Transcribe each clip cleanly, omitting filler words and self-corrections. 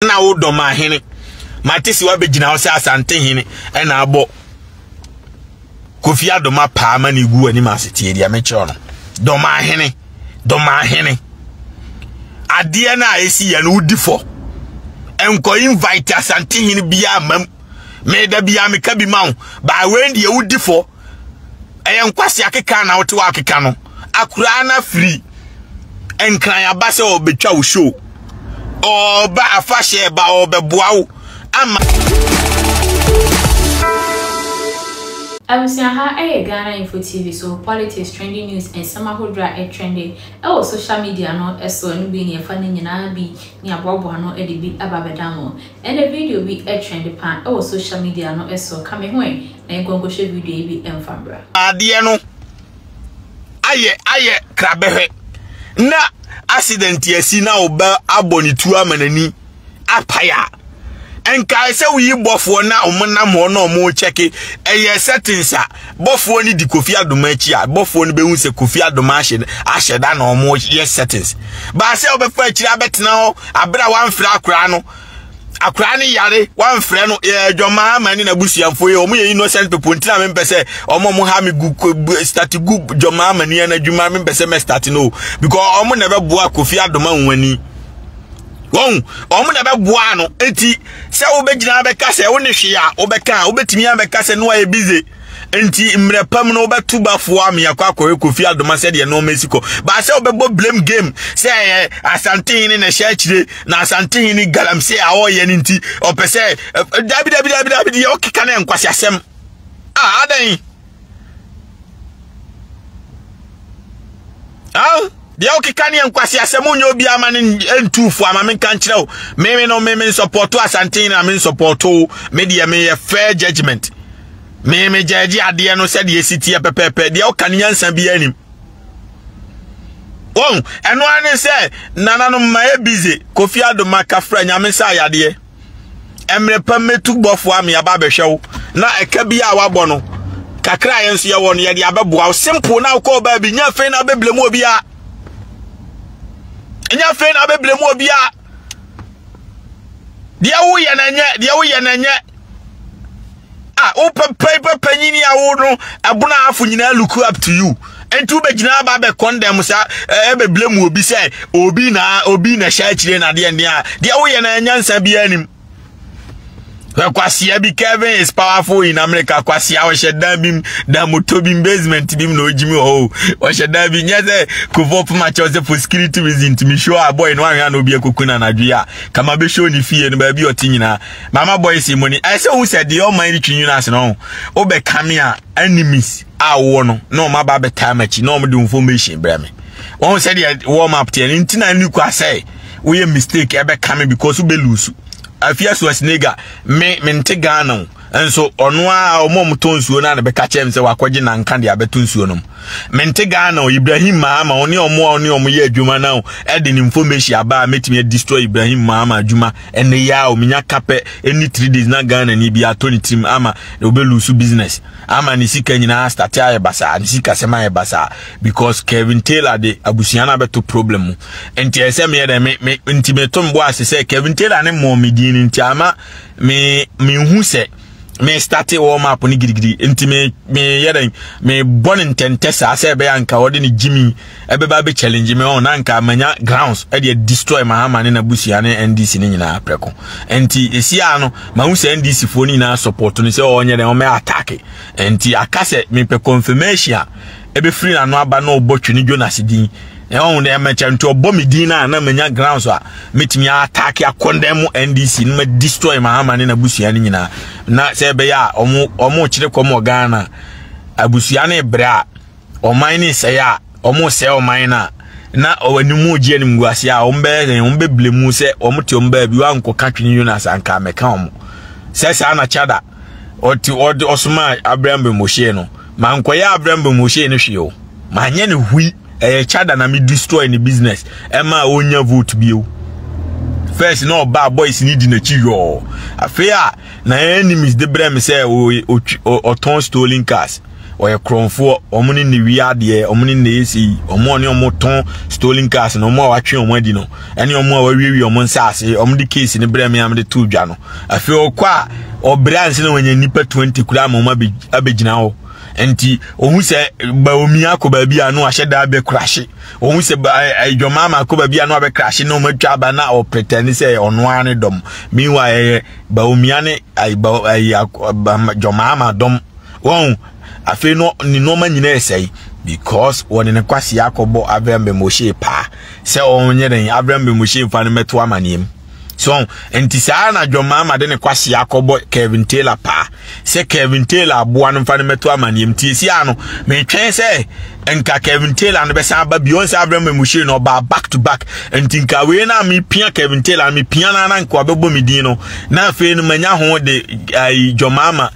na wo doma hene matisi wa begina wo se asante hene na abo Kofi Adoma pa ma ni gu ani masete dia me kire no doma hene ade na esi ya no udifo enko invite asante hene bia mam me da bia me ka bi ma ba we ndi udifo enkwase akeka na wote wa akeka no akura na free enkran ya ba se obetwa wo show oba afashe ba obeboa wo ama Abusiaha Ghana Info TV, so politics, trending news, and some hodra trending. Our social media no so no be near funding and be near Bobo no edibi ababedamo. And the video be a trending pan. Our social media no so coming when and go share video be enfambra. Adiano aye krabehe na accident yesi na oba aboni tu amanani apaya. Enka se wi bofo na omna mo na omo cheke eye settings a bofo ni di Kofi Adoma chi a bofo ni behu se Kofi Adoma aheda na omo yes settings ba se obefa achiri abetena ho abra wan fra akra ni yare wan fra no dwoma mani na busuamfo ye omo ye innocent people ntina me mpese omo mo ha me start gu dwoma mani na dwuma me mpese me start no because omo na be boa Kofi Adoma nwani won omo na be boa no enti se wo begina be ka se wo ne hwe a wo be ka wo betimi an be ka se no aye busy enti mrepam no be tubafo am yakwa Kofi Adoma se de no Mexico ba se wo be bo blame game se asante ni na hia chire na asante ni galamse a wo ye ni enti opese dabi o kika na enkwase asem adan dia okika ne enkwase asemu nya obi ama ne entufu ama me kan kire o me support asante na me support me dia me fair judgment me judge ade no se de sitie pepepe dia okane nyansa bi anim eno ane se nana no ma e busy Kofi Adoma kafra nyame sa yade emre pam metu bofo am ya ba behwew na eka bi a wabɔ no kakra yenso ye wɔ no ye de abeboa simple na ko ba bi nya fe na beblemu obi a nya fe na beblemu obi a dia wo ye na nye o paper nyini a wo no abuna afu nyina look up to you entu be gina ba be condemn sa beblemu obi say obi na sha chire na de a dia wo ye na nyansa bi anim Kwasi abi Kevin is powerful in America. Kwasi I was dabim da motobim basement bim no jimi oh. Was dabi nyeze kuvop match was for security reason to me show a boy no wan no be kokuna na dua. Kama be show ni fie no ba bi otinyina. Mama boy say money. I say who said the almighty twinuna se no. Obe kamia enemies a wo no. No ma ba be time achi no mo do information bra me. One said the warm up tie ntina ni kwa say we mistake ebe kame because we be lose. Afia Swasnega me nte Ghana enso ono a omom tonsuo na be ka chem se wakwaje na nka de abetonsuo no me nte Ghana Ibrahim Mahama oni omo ye adwuma na e de information aba metimi destroy Ibrahim Mahama adwuma ene ya o minya kape any 3 days na Ghana ni bia Tony team ama e obelusu business ama ni sika nyina start aye basa ni sika sema aye basa because Kevin Taylor de abusiana beto problem enti ese me de me intimetom bo asese Kevin Taylor ne mo medin nti ama me hu se me start warm up ni gidigidi enti me yeden me born intentesa say be anka wode ni Jimmy ebeba be challenge me on anka manya grounds e dey destroy Mahama ne na busia ne NDC ni nyina apreko enti esia no ma hu se NDC fo ni na support ni se onye den o me attack enti akase me pe confirmation ebe free na no aba na obotwe ni Jonas din on the merchant to bomidina na menya grounds a metimi attack ya condemn NDC no destroy Mahama ne na busia ni nyina na se be ya omo kire komo Ghana abusia ne bra oman ni se ya omo se oman na owanimu gie ni mguase a ombe blemu se omo ti omba bi wa nko katwini Jonas anka meka omo se sa na chada oti osuma Abraham Moshe no ma nkoya Abraham Moshe ne hweo ma nya ne hui chada na me destroy ni business ema onya vote bio first no bad boys need na chiyo afia na enemies de brem say o ton stolen cars or a cronfo or money in the wiade or money in the AC or money or more ton stolen cars no more watching on Wedino and your more weary or Monsassi or the case in the Birmingham the 2 Jano. I feel qua or brands when you nipper 20 gram or maybe now. Enti ohun se ba omi akoba bia no ahye da be crash ohun se ba your mama akoba bia no be crash no matwa ba na o pretend say ono ane dom meanwhile ba omi ane ba your mama dom won afi no ni no ma nyina esai because woni ne kwase akobo Abraham mo she pa se onye den Abraham mo she fa ne meto amanem so enti saa na dwoma de ne kwase akobo Kevin Taylor pa se Kevin Taylor aboa no fa ne meto amanem ti si ano me twen se enka Kevin Taylor no be sa ba Beyonce Abraham Mushi no ba back to back enti nka we na me pia Kevin Taylor me pia na nka obebo me din no na fe no manya ho de dwoma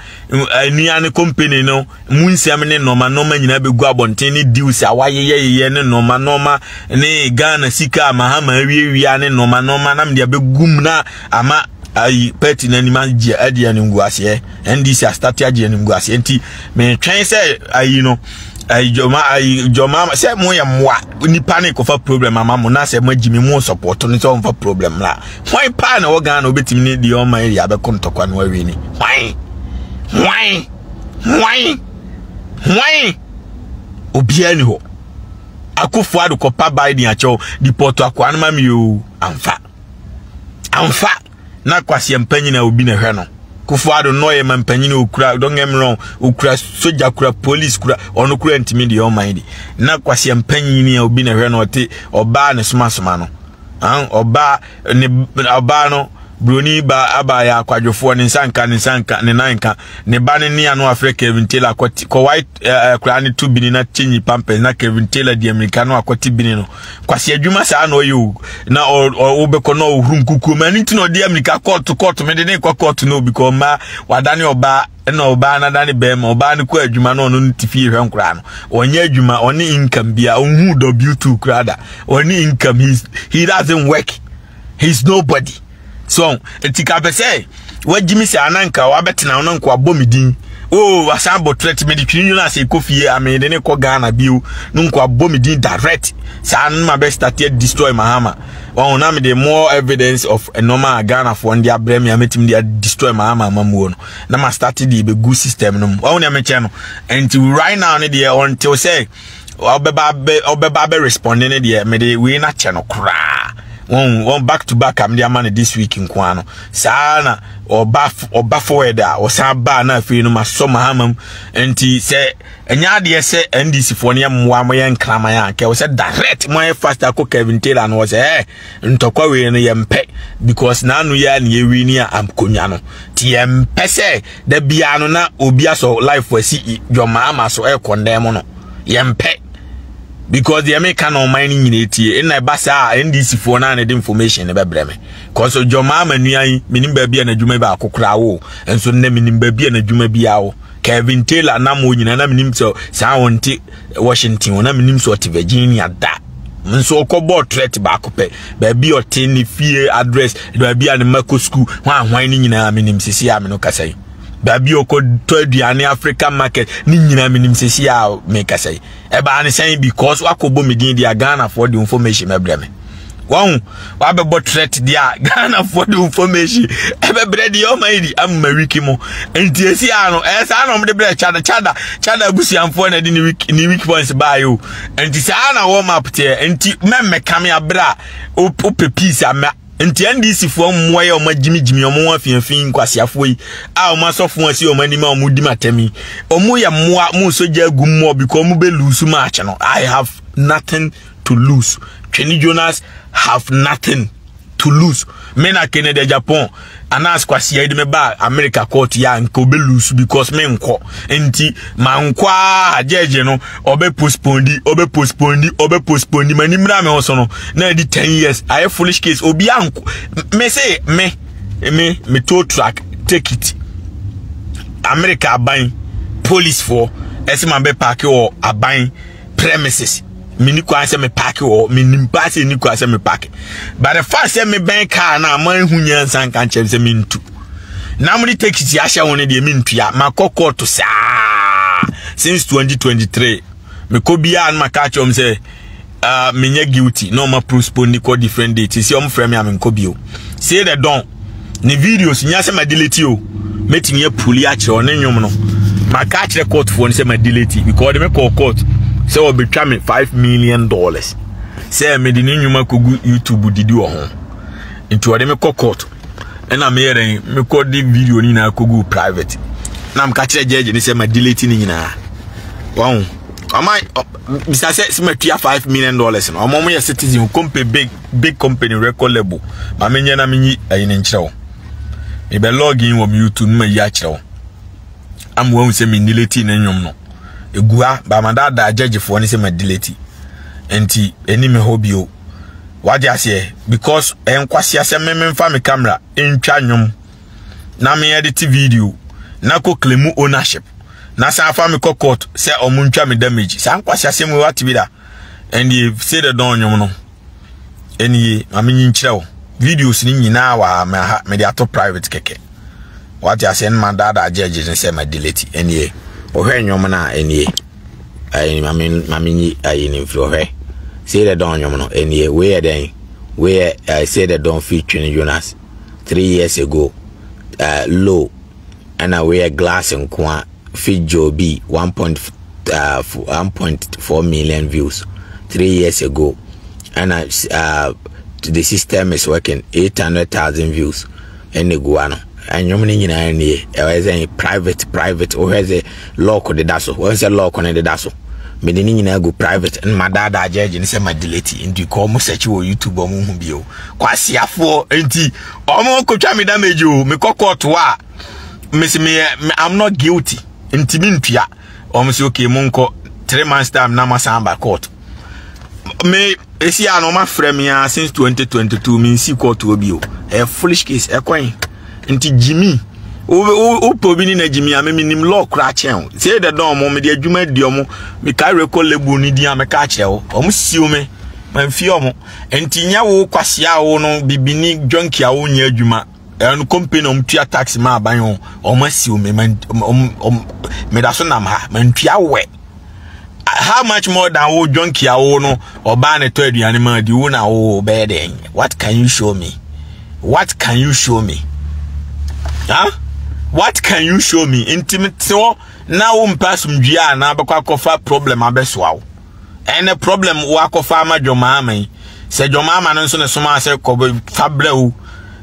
ni ane company no munsem ne noma nyina begu abonten ne deals awayeye ne noma ne Ghana sika mahama wiwi ane noma na me de begum na ama peti na nima je ade ane nguase NDC start age ane nguase enti me twen se no joma say mo ya moa nipa ne ko fa problem ama mo na say magimi mo support no so fa problem la why pa na wo Ghana obetimi ne di o man area be kontokwa no awi ni why obia ni ho akufo adu ko pa Biden acho deport akwa na mami o amfa na kwase mpanyi na obi na hwe no kufo adu no ye mpanyi na okura don't get me wrong okura soja kura police kura ono kura ntimi di o man di na kwase mpanyi ni obi na hwe no te oba ne soma no oba no broni ba aba ya kwadwofo ne nsanka ne nanka ne ba ne ni anu Africa Kevin Taylor ko white kura ne tu bini na chinyi pampers na Kevin Taylor di America no akoti bini no kwase adwuma sa na oyo na obeko no ohunkuku mani ti no di America court me de ne court no because ma wadane oba na oba na dane be ma oba ne ko adwuma no no tifi hwe nkura no onye adwuma oni income bia onhu W2 krada oni income he doesn't work, he's nobody. So etika pese wajimi se ananka wabetena onanko abomidin wasambo threat me ditwinu na se kofie amede ne ko Ghana biu nunko abomidin direct sa ma be started destroy Mahama na me the more evidence of a normal Ghana for ndi abrem ya metim dia destroy Mahama mamuo no na ma started the be good system no na me che no and right now ne dia until say obeba be responding ne dia me de we na che no kra one back to back am dia man this week in kwano sana oba forward o san ba na afi no maso Mahama enti se enya de se NDC fo ne mwa mo yen krama ya ke o se direct mo fast akọ Kevin Taylor no se ntokwa we no yempe because na anu ya ne yewi ni am konya no ti yempe se da bia no na obi aso life wasi Mahama so e condemn no yempe because the American on mining in it in na basa NDC for na the information e be breme cause Mahama nuan minim ba bia na dwuma ba akokra wo enso na minim ba bia na dwuma bia wo Kevin Taylor na mo nyina na minim so sa wonti Washington na minim so Virginia da nso okobo threat ba akopɛ ba bia otin ni fie address ba bia na mako school hwan ni nyina minim sisi a me no kasai babi okoto aduane African market ni nyina minim sesi a me kasai e ba ne san because akobo medin dia Ghana for the information me breme won wa be bot threat dia Ghana for the information e be bre dia o maidi am mawiki mo enti esi ano e sa no me bre chada busiamfo na di ni week points ba yo enti sa na warm up te enti me kame abra o peace ama enti NDC fo mmoye o magimigimi o mo afiafin kwasiafo yi a o masofo asi o manima o mudi matami o mo ya mmoa mo soja gummo because mo be lose match no I have nothing to lose. Kenny Jonas have nothing to lose. Mena Kennedy Japan anas kwasi ya me ba America court ya nko be lose because me nko enti mankwa ajeje no obe postpone manimra me hoso no na di 10 years I foolish case obi anko me say me tow track take it America aban police for esima be park or aban premises miniko ase me park or minimpa ni ko ase me park but the first say me ban car na man hunya nsan kan chem se mintu na mo take it ya hye won de mintu ya makoko to sa since 2023 me ko bia an maka chom say me guilty no ma postpone ko different date see om frame am nko bio say the don ni videos nya say ma delete o metimi apuli a kire one nwom no maka kire court for say ma delete because me call court say we betwa me $5 million say me di nwoma kogu YouTube didi wo ho into we me call court na me yere me call the video ni na kogu private na mka kire judge ni say ma delete ni nyina wow amai Mr. Say metua $5 million no omo ye citizen company big company record label ma menye na menyi ayine nkyerɛw e be login wo YouTube ma yi akyerɛw am wo se me delete na nwom no egua ba madada judge fo ni se ma delete enti eni me hobio wadi ase because enkwase ase mememfa me camera entwa nwom na me edit video na ko claim ownership na sa fa me court say omuntwa me damage sa nkwase ase mu what be da and you say the don nwom no eni amenyi nkyerɛw videos ni nyina wa me dey ato private keke what you say man dada judge say ma delete eni ohwe nwom na eni ai mamenyi ai ni mfro say the don nwom no eni where I say the don featuring Jonas 3 years ago low and I wear glass and kwa fit Joby 1.4 million views 3 years ago and the system is working 800,000 views and the guano and you mean any private or has a local the dasso what's a local on the dasso meaning go private and my dad judge and say my delete into come search your YouTube or mubio kwasi afo enti omo ko twa me damage o me court wa me I'm not guilty intimintua say okay monko 3 months time na masamba court me esi ano ma frame ya since 2022 me see court obi o a foolish case e kwan nti Jimmy o probini na Jimmy am me nim law kra chen say the don mo me de adwuma di omo me ka record label ni di am ka kire o omo siu me man fi omo nti nya wo kwase a wo no bibini junkie a wo nya adwuma and company tua tax ma ban o ma siu me man me da so nam ha man tua we how much more than wo junkie a wo no oba na to aduane ma di wo na wo be den what can you show me what can you show me what can you show me intimate so now mpasum dua na abekwa kofa problem abeso awo ene problem wa kofa ma dwoma aman se dwoma aman nso ne soma se ko fabrew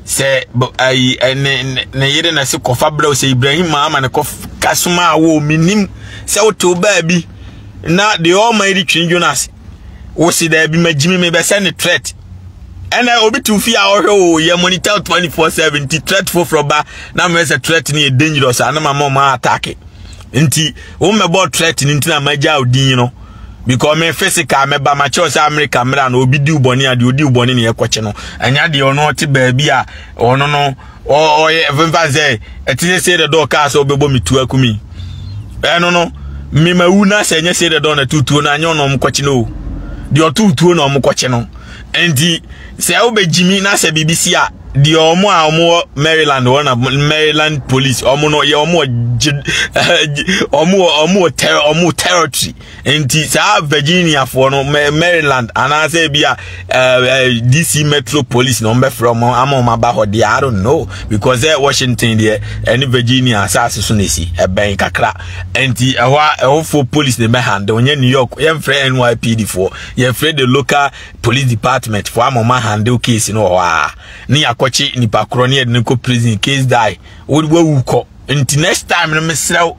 se ai ne yire na se ko fabrew se Ibrahim ama ne ko kasuma awo minim se woto ba bi na the almighty twin Jonas wo si da bi magimi me be se ne threat ena obi tu fi a ohwe ye monitor 24/7 threat for ba na me se threat ni dangerous ana ma attack nti wo me bo threat ni ntina maja odin no because me physical me ba ma choose America mra na obi di uboni ade odi uboni ne yekoche no anya de ono te ba bi a ono no o ye venva say etise say the door car so obebo mitu akumi eno no me ma wu na se nya say the door na tutu na anya ono mkoche no de otutu na omkoche no endi se obe Jimmy na se BBC a di omo Maryland police omo no ye omo territory enti sa Virginia for no Maryland and say bia DC Metro Police no be from amoma ba ho there I don't know because Washington there any Virginia asase so nesi e ben kakra enti ehwa for police ne be handle onye New York ye free NYPD for ye free the local police department for amoma handle case no wa ni akochi ni pakroni e ne ko prison case die wo wuko until next time no mesraw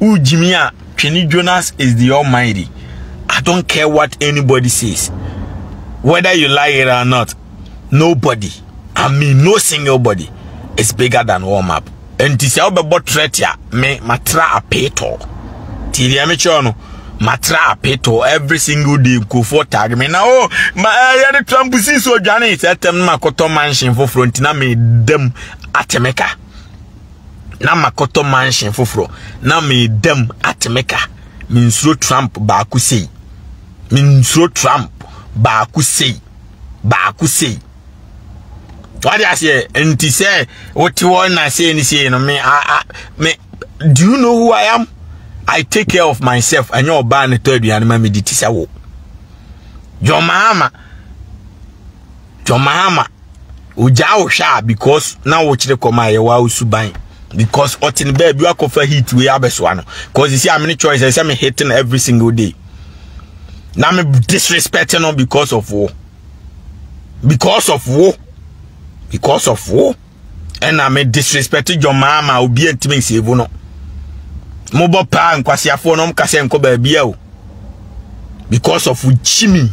u Jimmy a Twini Jonas is the almighty. I don't care what anybody says, whether you like it or not. Nobody, I mean no single body is bigger than warm up. And this is about threat ya me matra apeto till ya mechono matra apeto every single day go for tag me now. Oh my the Trump see so Johnny said them makoto mansion for front na me dem atemeka na makoto mansion foforo na me dem atemeka minsuro Trump ba ku sei minsuro Trump ba ku sei what I say enti say what you want na say ni say no me do you know who I am I take care of myself and your ban to aduane me di tisa wo John Mahama uja wo hwa because now wo kire koma ye wa usuban because otin baby akofa heat we abeso ano because you see how many choices I say me hating every single day now me disrespecting no because of war and I me disrespecting your mama obi antimi save no mo bo pa nkwasiafo no mkase enko baby o because of Jimmy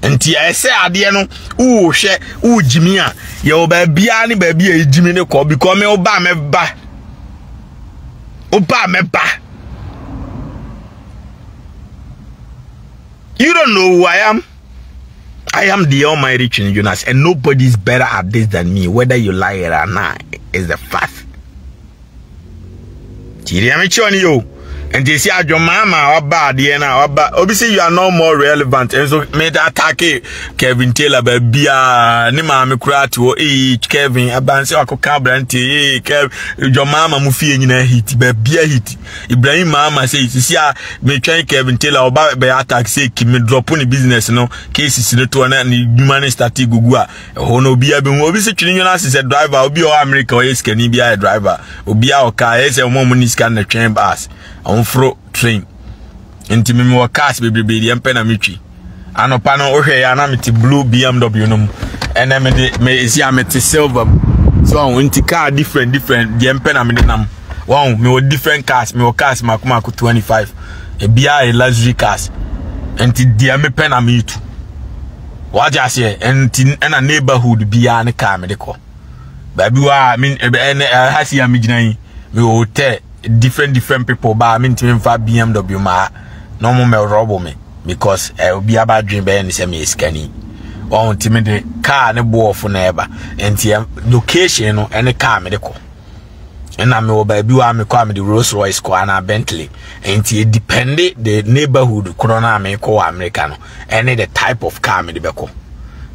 enti ese ade no wo hwe wo Jimmy a ye o baby a ne baby a Jimmy ne ko because me oba me ba you don't know who I am. I am the Almighty Chinny Jonas, and nobody's better at this than me, whether you like it or not, is the fact. And they say, your mama or bad, obviously you are no more relevant. And so, made attack Kevin Taylor, baby, Nima Mikratu, Kevin, Abansi, Cabranti, your mama Mufi in a hit, baby, hit. Ibrahim Mama says, see, me trying Kevin Taylor or by attack, say, me drop on the business, no cases in the two and human stati Gugua. Hono be a bin, obviously, Chinas is a driver, or be America, or can he be a driver, or be our car, as a woman is can the train bus. On fro train enti me mo cars bebrebe de mpena metwi anopa no ohwe ya na meti blue BMW no ene me isi ameti silver so enti car different de mpena me nam wow me different cars me cars makuma ku 25 e bia a luxury cars enti de me pena me tu waja se enti na neighborhood bia ne car me de ko baby wa me hasi ya me ginan me hotel different people but I mean to for BMW ma no more me robo me because be about dream be say me scanning on to me the car ne bo of neighbor and location no any car me de ko and I me baby wa me kwa me the Rolls Royce ko na Bentley and it depend the neighborhood corona me ko America no any the type of car me de be ko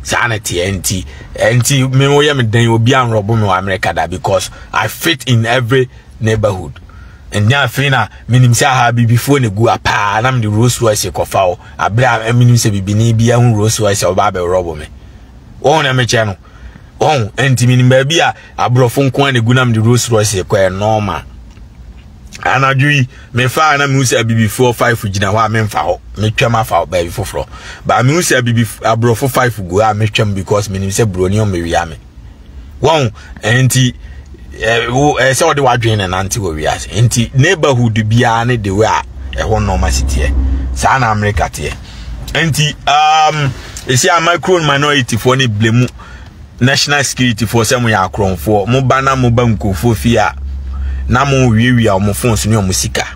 sanity enti me wo ye me dan obi an robo me America da because I fit in every neighborhood. And now fina minim say ha bi before ne gu apa na me the Rolls Royce ko fa o abra minim say bibini bia hu Rolls Royce o ba be robo me won na me che no won enti minim ba bia abrofo nko an gu na me the Rolls Royce ko e normal anadui me fa na me say bibi 4-5 gina ho me mfa ho me twam afa ba bi foforo ba me say bibi abrofo 5 gu a me twam because minim say broni o me wi ame won enti say what the wadwin and anti we as enti neighborhood bia ne the way e ho normal city e sa na America tie enti you see a micro minority for ne blemu national security for some ya akronfo mo bana mo ba nkofo fia na mo wiewia mo phones ne mo sika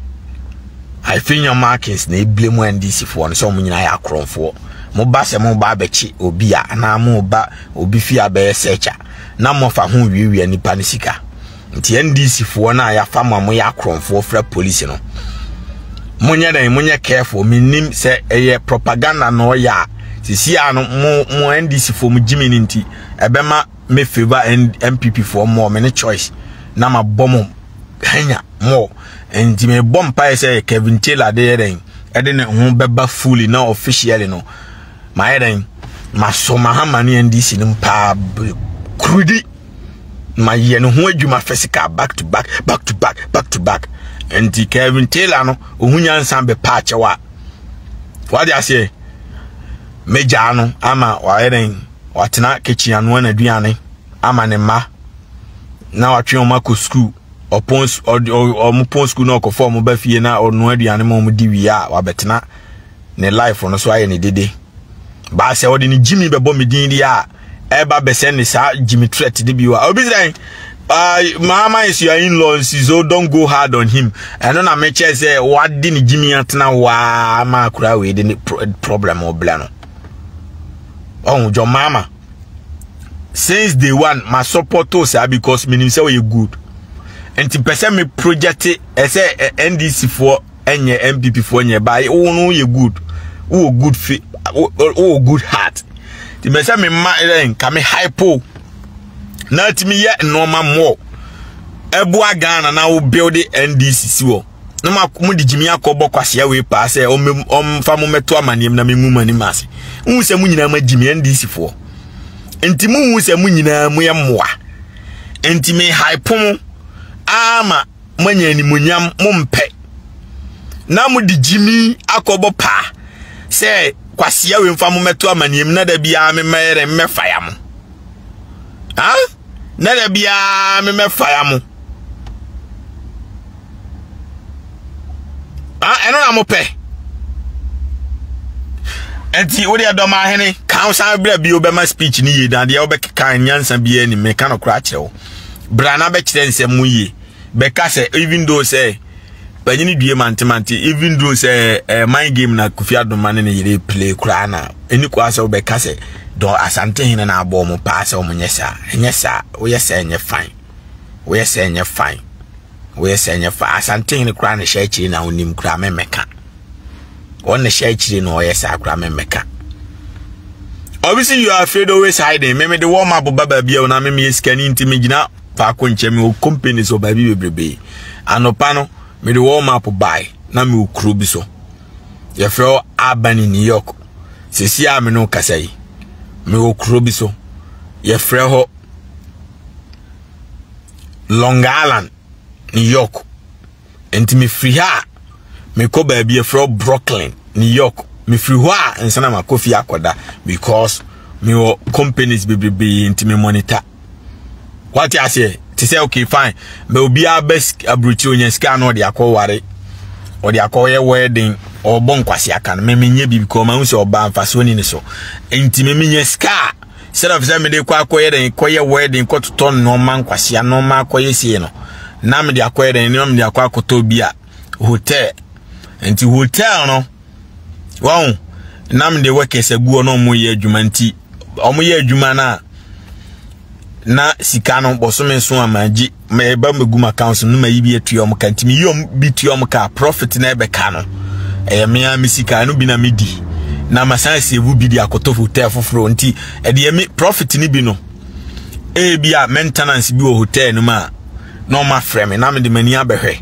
I feel your markings na blemu NDC for so mo nyina ya akronfo mo ba se mo ba bechi obi a na mo ba obi fia be searcher na mo fa ho wiewia nipa ne sika nti NDC fo na ya fa mo ya akronfo fra police no munye careful minim se eye propaganda no ya sisi ano mo NDC fo mu jimini nti ebema me favor MPP for more many choice na ma bomo hanya mo nti me bompa say Kevin Taylor de eden ede ne ho beba fully na officially no ma eden ma so Mahama ne NDC nim pa krudi ma ye no ho adwuma physical back to back and Kevin Taylor no ohunya nsan be pa chewa what dey say meja no ama wa eden watena kitchen anu na aduane ama ne ma na watwe o mako school opons o mo pon school na okofo mo ba fie na onu aduane mo di wi a wabetena ne life no so aye ne dede ba se odi ni Jimmy bebo medin dia eba besen ni sa Jimmy threat de biwa obi say Mama is your in-laws, so don't go hard on him. And then I make sure say what did Jimmy Antana wa ma kura we the problem or blano. Oh, your mama. Since day one, my support to say because me say you good. And to person me project as a NDC for any MPP for any by oh no you good. Oh good fit oh good heart. The person me ma come hypo. Not me yet normal more. Ebua Ghana now build the NDC. no ma mu di Jimmy akobo kwasia we pa se fa mo meto amanem na memu mani mase hu se mu nyina ma Jimmy ndc fo enti mu hu se mu nyina mu ye moa enti me hypom ama manya ni munyam mo mpe na mu di Jimmy akobo pa se kwasia we mfa mo meto amanem na da bia me mere mefa ya mo ha na da bia me mefa ya mo eno na mo pe enti wo de adoma hene council bra bi obema speech ni ye dan de obeka nyansa bi ani me kan okra kire bra na be kire nsem mu ye be ka se even though say banyini due mantemanti even though say mind game na Kofi Adoma ne yire play kra na eni kwa se obeka se do asante hene na abo mo pa se o nyesa nyesa wo yesa enye fine wo yesa enye fine we senye fa asante ni kra ne shechiri na onim kra memeka on ne shechiri no yesa kra memeka obviously you are afraid always hiding me the warm up baba bia na me skani ntimi gina fa ko nche me o companies o baby bebrebe anopa no me the warm up buy na me okro bi so ye fro Albany New York sisi a me no kasai me okro bi so ye fro ho Long Island New York enti me free ha me ko ba bia from Brooklyn New York me free ha ensana ma Kofi akoda because me wo companies be enti me monitor what you say to say okay fine me obi abes abruchi onye ska no de akoware o de akoye wedding or bon kwasi aka me menye bi because ma unse oba mfaso ni so enti me menye ska instead of say me de kwa akoye den koye wedding ko to no man kwasi no ma akoye sie no na me de akoye den no me de akwa akoto bia hotel enti hotel no wow na me de work esaguo no mo ye adwuma nti omo ye adwuma na sika no bosome so amaji me ba meguma accounts no mayi bi atuom ka ntimi yom bi tuom ka profit na ebe ka no me am sika no bi na medi na masan sevu bi di akoto hotel foforo nti e de me profit ni bi no e bia maintenance bi o hotel no ma no ma frame na me de mani abehwe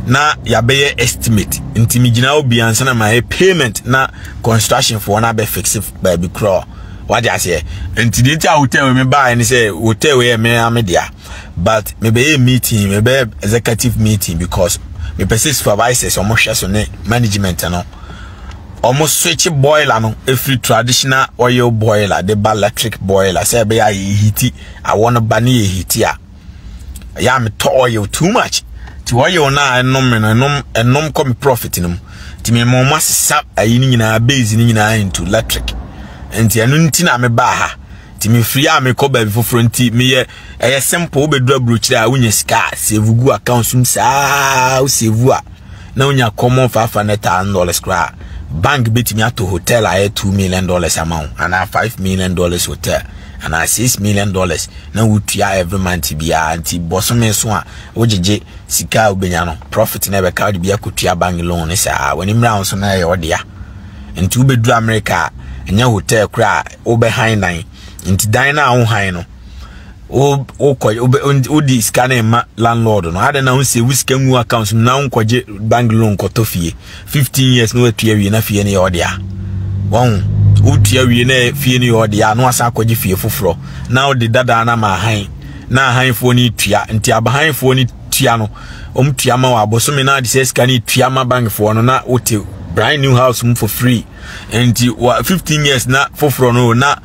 na ya be estimate nti mi gina obi ansa na my payment na construction for na be fix ba bi crawl what I say nti dey hotel me buy and say hotel we me am dia but me be a meeting me be executive meeting because me person supervisors omo hwe so ne management no omo switch boiler no every traditional oil boiler the electric boiler say be ya heat I want to ban ye heat ya me to oil too much ti oil na enom come profit num ti me mo masisa ayi ni nyina base ni nyina into electric enti anu nti na me ba ha ti me free a me ko ba bi foforo nti me ye simple be do abrochire a unya sika save gu account sum sa save a na unya common $500,000 kra bank beti me ato hotel a $2 million amount and $5 million hotel and $6 million na wutua every month bia anti bosome so a ojeje sika obenya no profit na be ka bia kotua bank loan sa wani mra so na ye odea nti ubedu America enya hotel kra obehan nan nti dan na ho han no o di scanner ma landlord no ade na unse wiska ngu account na unkoje bank loan ko to fie 15 years no atua wie na fie ne odea won utua wie na fie ne odea no asa akoje fie foforo na o di dada na ma han na han fo ni tua nti abahan fo ni tua no tua ma wa bosome na di scanner tua ma bank fo no na ote brand new house for free and 15 years na foforo no na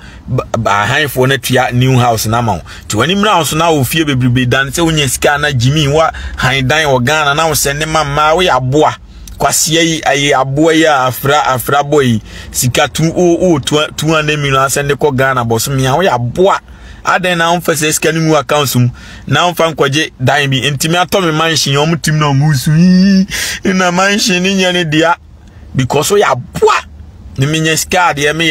behind for na tua new house na ma to ani mra so na ofie bebrebe dan se wonya sika na Jimmy wa han dan o Ghana na wo sende mama wo ya boa kwase ayi aboa ya afra boy sika 200 million sende ko Ghana boss me wo ya boa aden na onfese sika ni mu account mu na onfa nkwaje dan bi ntimi atome mansion o mutim na musu na mansion ni nya ne dia because we are poor. Ni minye skad ye me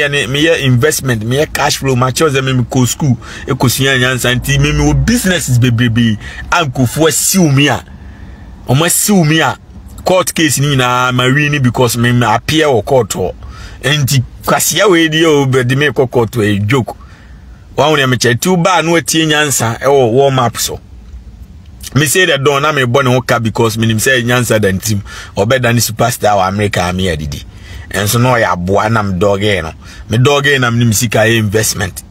investment me cash flow ma chose me ko school e ko suya nyansa nti me wo businesses bebrebe ankofo asiumi a o ma asiumi a court case ni na ma win because me appear o court o nti kwasia we di o be di me ko court e joke wa won me chetu ba no atie nyansa e wo warm up so me say the don na me born hoka because me say nyansa dan team obeda ni superstar wa America me adidi enso no ya boa na me doge no me doge na me sika investment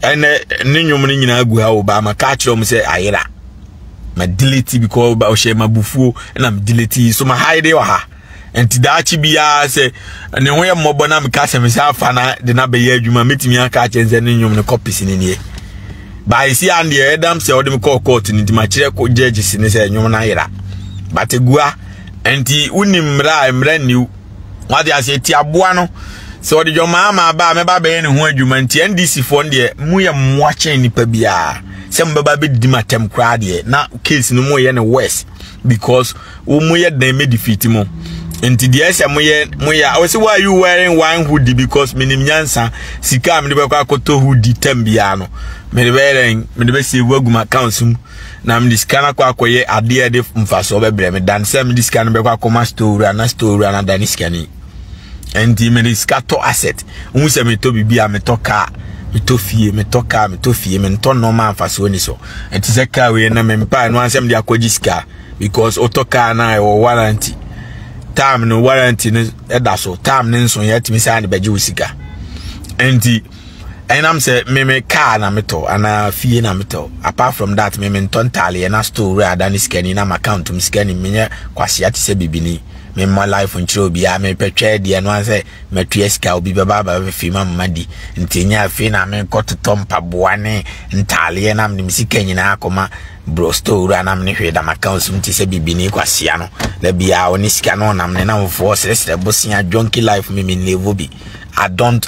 ene ne nyum ni nyina agu ha Obama ka kire mo say ayira ma delete because ba o she mabufuo na me delete so ma hide wa ha enti da chi bia se ne ho ye mobo na me ka se me say afa na de na be ye adwuma metimi aka chenze ne nyum ne copies ni nie by see and the Adam say odem call court ni ma kire ko judges ni say nyum na yira but egua enti unimra emra niu wadi ase ti aboa no so odi jo mama ba me ba be ne ho adwuma nti NDC fo de mu ye moache nipa bia se mbaba be di matem kra de na case no mu ye ne worse because wo mu ye dan me defeat mo enti de ese mu ye I say why you wearing one hoodie because minim nyansa sika me de be kwa koto hoodie tambia no me de be se waguma accounts mu na me diskana kwa akoye ade de mfaso be bre me dan se me diskana be kwa koma store na dan diskani enti me diskato asset hu se me to bibia me to car me to fie me to no man mfaso ni so enti se car we na me mpa no ansem de akoji ska because otoka na e warranty time no warranty no edaso time ne nso yetimi say na beje usika enti enam say me car na meto ana fie na meto apart from that me ntontale na store adani scanning na account um scanning me kwase ati se bibini me my life nchiro bia me petwe de no say metue ska obi baba fi mama di ntinya afi na me kototo mpaboane ntale na me sika nyina akoma bro store na me hwe da account um ti se bibini kwase ano da bia oni sika no na me na mfo sese bosia junkie life me level bi I don't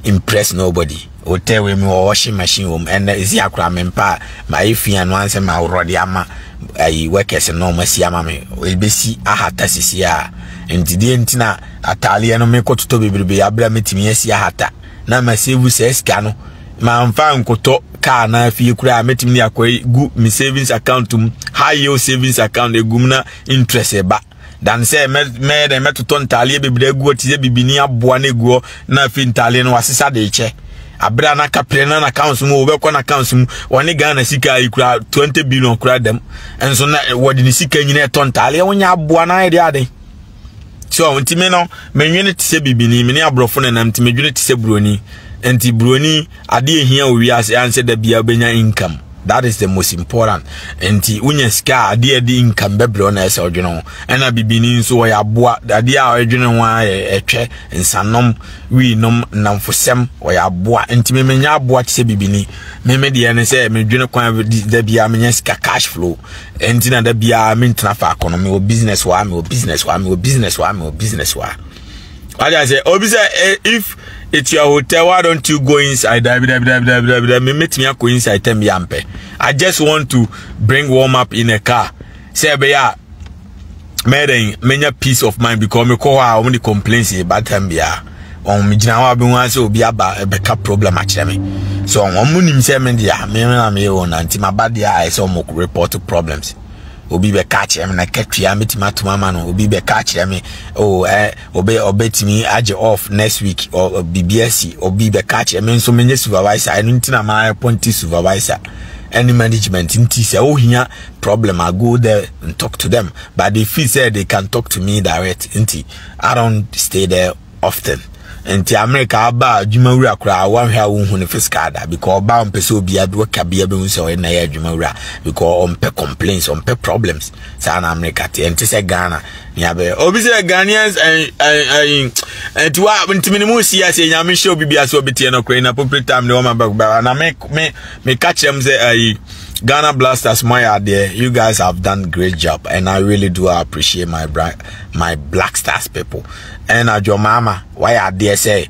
impress nobody. Hotel we me washing machine home and is yakra mempa my ifia no answer my already ama I workers no masi ama me we be si ahata sisia enti ntina atale no me kototo bebrebe abra metimi asi ahata na ma save seska no ma mfa nkoto ka na fie kura metimi ni akoy gu mi savings account high yield savings account egumna interest eba dan say me to ntale bebre gu otize bibini aboa na egu na fi ntale no wasesa de che abra na kapre na account mu obekọ na account mu woni Ghana sika ikura 20 billion kura dem enso na wodi ni sika nyina to ntale wonya aboa na ide ade so ntime no menwene tise bibini me ne abrofo na nam ntime dwene tise broni enti broni ade ehia owi ase anse da bia obenya income. That is the most important. Enti unya sika ade income bebre na ese odwene ho ena bibini nso ya boa ade a odwene ho etwe nsanom wi nom namfosem ya boa enti memenya aboa tse bibini meme de ne se medwene kwan da bia menya sika cash flow enti na da bia mentna fa economy o business wa I say obi say if it's your hotel, why don't you go inside? Me meet me go inside tell me ampe. I just want to bring warm up in a car. Say be ya many peace of mind because me call her only complaints about them bia. On me jina wa be wan say obi aba e beka problem a kire me. So on mu nim say me dia me na me won anti my bad dia I say mo report problems. Obi be catch em na ketria metima to mama no obi be catch em obetimi age off next week or BBSC obi be catch em so menye supervisor enu ntina ma appointee supervisor any management nti say oh here problem I go there and talk to them but they feel say they can talk to me direct nti I don't stay there often. Enti America aba adwumawura kura wan hwa wo hu ne fiscal da because ba on pese obi adu ka bia be hu se na ya adwumawura because on pe complaints on pe problems sa na America te enti se Ghana ni abe obi se Ghanaians enti wa ntimi mu si ase nyame hwe obi bia so obi te no kura na appropriate time ne wo ma ba na me catch them say Ghana Blasters my there you guys have done great job and I really do appreciate my Black Stars people and your mama why are they say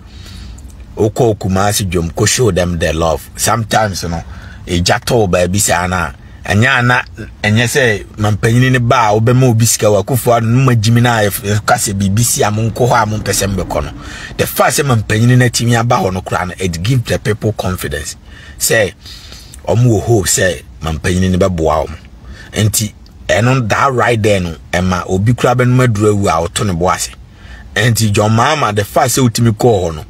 oko kumasi jom ko show them their love sometimes you know e jato baby sana anya na enye say mampanyini ne ba obema obisika wakufo adu numa jimina kase BBC amunko ho amunpese mbeko no the first mampanyini na timi aba ho no kra na it give the people confidence say omu hope say mampanyini ne beboa om enti eno that right there no ema obi kra be no madura wu a oto ne boase enti John mama the first say utimi ko ho no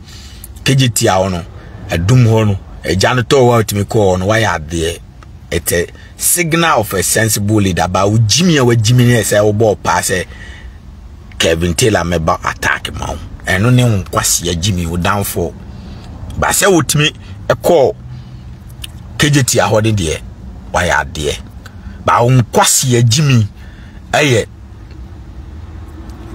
kejiti a ho no adum ho no ejane to wa utimi ko ho no why are there it's a signal of a sensible leader. About Jimmy or Jimmy say obo pass Kevin Taylor meba attack him. And only one kwasi Jimmy would down for. But say with me a call KJT a hodi there. Why are there? But kwasi Jimmy aye.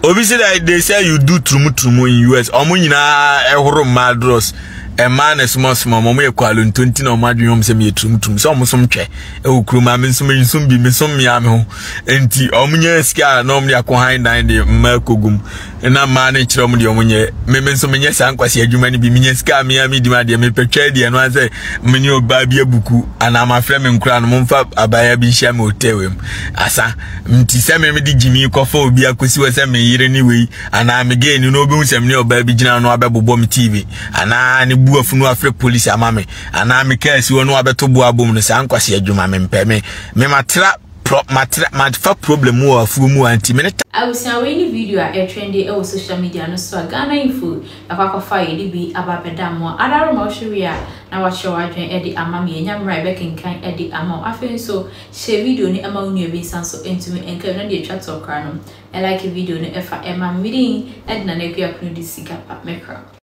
Obviously they say you do trumu in US. Omo nyina ehoro madros. A man is small mama equal 20 no madwom se me tum so omosom twe e okruma me nsum bi me som ya me ho enti omunye sika no me akohan dan de makogum na ma ne kire omde omunye me nsum nye san kwase adwuma ni bi menye sika me ya me di ma de me petwa de no ase menye ogba bi abuku ana ma frɛ me nkura no momfa abaya bi hia me hotewem asa nti se me di jimi kofa obi akosi we se me yire ni wei ana me ge ni no obi hu se me oba bi gina no abebobo me TV ana ni afunu afre police amame ana me kesi wono abeto bo abom no san kwase adwuma me mpɛ me matra matfa problem wo afu mu anti me I was saying video a trendy e social media no so Ghana info akwakofa ye bi ababedamo adaro ma hweria na wa hwe wadwen e di amame enyamra e bekenkan e di ama afen so share video ni ama unu ebi sanso entumi enka na de twa talk no e like video no e fa e ma meeting e na na kwa kunu di sika pa mekra